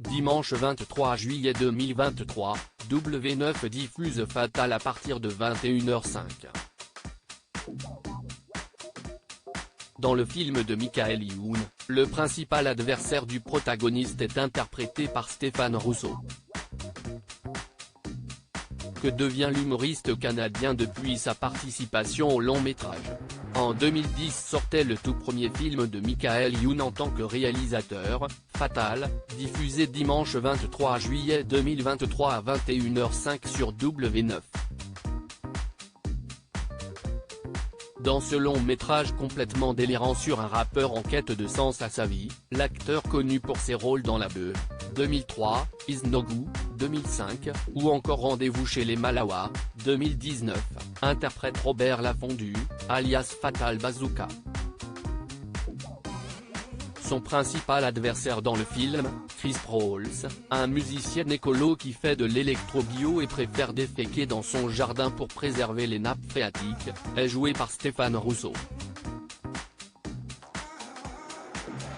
Dimanche 23 juillet 2023, W9 diffuse Fatal à partir de 21h05. Dans le film de Michael Youn, le principal adversaire du protagoniste est interprété par Stéphane Rousseau. Que devient l'humoriste canadien depuis sa participation au long métrage? En 2010 sortait le tout premier film de Michael Youn en tant que réalisateur, Fatal, diffusé dimanche 23 juillet 2023 à 21h05 sur W9. Dans ce long métrage complètement délirant sur un rappeur en quête de sens à sa vie, l'acteur connu pour ses rôles dans La Beuh, 2003, Is No Go, 2005, ou encore Rendez-vous chez les Malawa, 2019, interprète Robert Lafondu, alias Fatal Bazooka. Son principal adversaire dans le film, Chris Prowls, un musicien écolo qui fait de l'électro-bio et préfère déféquer dans son jardin pour préserver les nappes phréatiques, est joué par Stéphane Rousseau.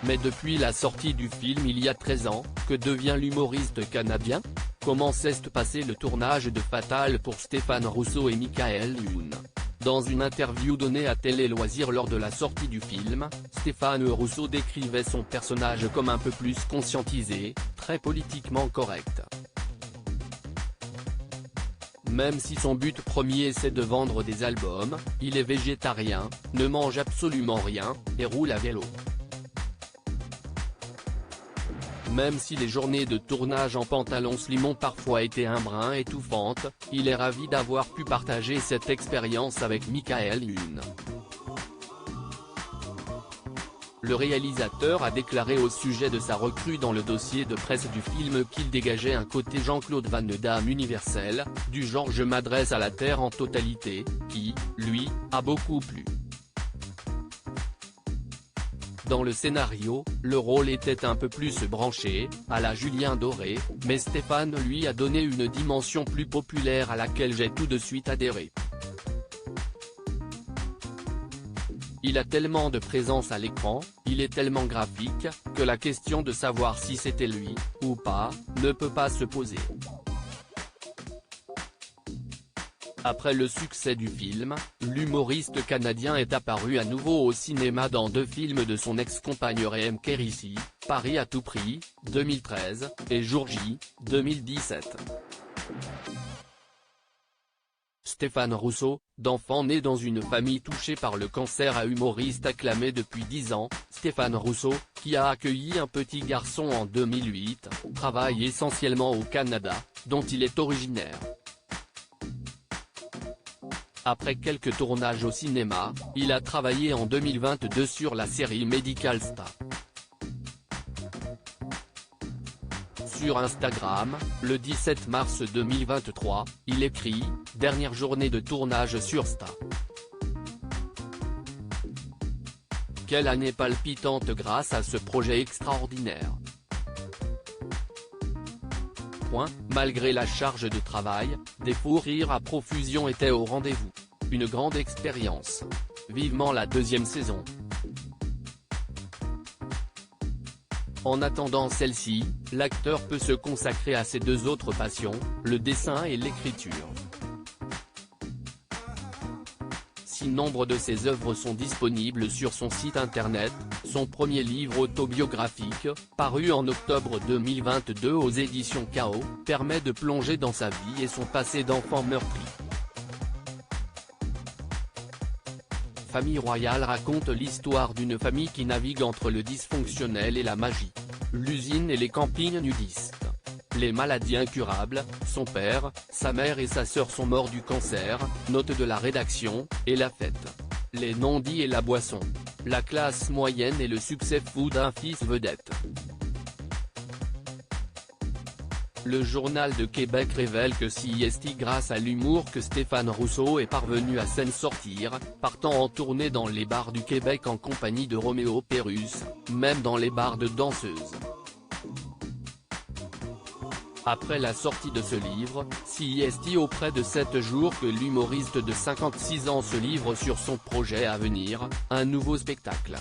Mais depuis la sortie du film il y a 13 ans, que devient l'humoriste canadien? Comment s'est passé le tournage de Fatal pour Stéphane Rousseau et Michael Youn? Dans une interview donnée à Télé Loisirs lors de la sortie du film, Stéphane Rousseau décrivait son personnage comme un peu plus conscientisé, très politiquement correct. Même si son but premier c'est de vendre des albums, il est végétarien, ne mange absolument rien, et roule à vélo. Même si les journées de tournage en pantalon slim ont parfois été un brin étouffantes, il est ravi d'avoir pu partager cette expérience avec Michael Youn. Le réalisateur a déclaré au sujet de sa recrue dans le dossier de presse du film qu'il dégageait un côté Jean-Claude Van Damme universel, du genre je m'adresse à la Terre en totalité, qui, lui, a beaucoup plu. Dans le scénario, le rôle était un peu plus branché, à la Julien Doré, mais Stéphane lui a donné une dimension plus populaire à laquelle j'ai tout de suite adhéré. Il a tellement de présence à l'écran, il est tellement graphique, que la question de savoir si c'était lui, ou pas, ne peut pas se poser. Après le succès du film, l'humoriste canadien est apparu à nouveau au cinéma dans 2 films de son ex-compagne Reem Kérissi, Paris à tout prix, 2013, et Jour J, 2017. Stéphane Rousseau, d'enfant né dans une famille touchée par le cancer à humoriste acclamé depuis 10 ans, Stéphane Rousseau, qui a accueilli un petit garçon en 2008, travaille essentiellement au Canada, dont il est originaire. Après quelques tournages au cinéma, il a travaillé en 2022 sur la série Medical Star. Sur Instagram, le 17 mars 2023, il écrit « Dernière journée de tournage sur Star. Quelle année palpitante grâce à ce projet extraordinaire. Malgré la charge de travail, des fous rires à profusion étaient au rendez-vous. Une grande expérience. Vivement la 2e saison. En attendant celle-ci, l'acteur peut se consacrer à ses 2 autres passions, le dessin et l'écriture. Si nombre de ses œuvres sont disponibles sur son site internet, son premier livre autobiographique, paru en octobre 2022 aux éditions Chaos, permet de plonger dans sa vie et son passé d'enfant meurtri. Famille royale raconte l'histoire d'une famille qui navigue entre le dysfonctionnel et la magie. L'usine et les campings nudistes. Les maladies incurables, son père, sa mère et sa sœur sont morts du cancer, note de la rédaction, et la fête. Les non-dits et la boisson. La classe moyenne et le succès fou d'un fils vedette. Le Journal de Québec révèle que c'est grâce à l'humour que Stéphane Rousseau est parvenu à s'en sortir, partant en tournée dans les bars du Québec en compagnie de Roméo Pérus, même dans les bars de danseuses. Après la sortie de ce livre, c'est auprès de 7 jours que l'humoriste de 56 ans se livre sur son projet à venir, un nouveau spectacle.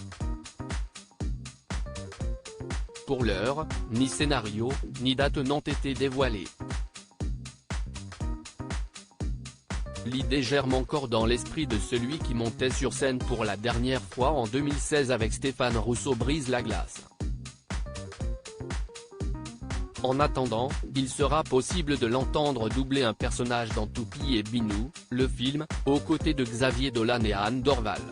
Pour l'heure, ni scénario, ni date n'ont été dévoilés. L'idée germe encore dans l'esprit de celui qui montait sur scène pour la dernière fois en 2016 avec Stéphane Rousseau brise la glace. En attendant, il sera possible de l'entendre doubler un personnage dans Toupie et Binou, le film, aux côtés de Xavier Dolan et Anne Dorval.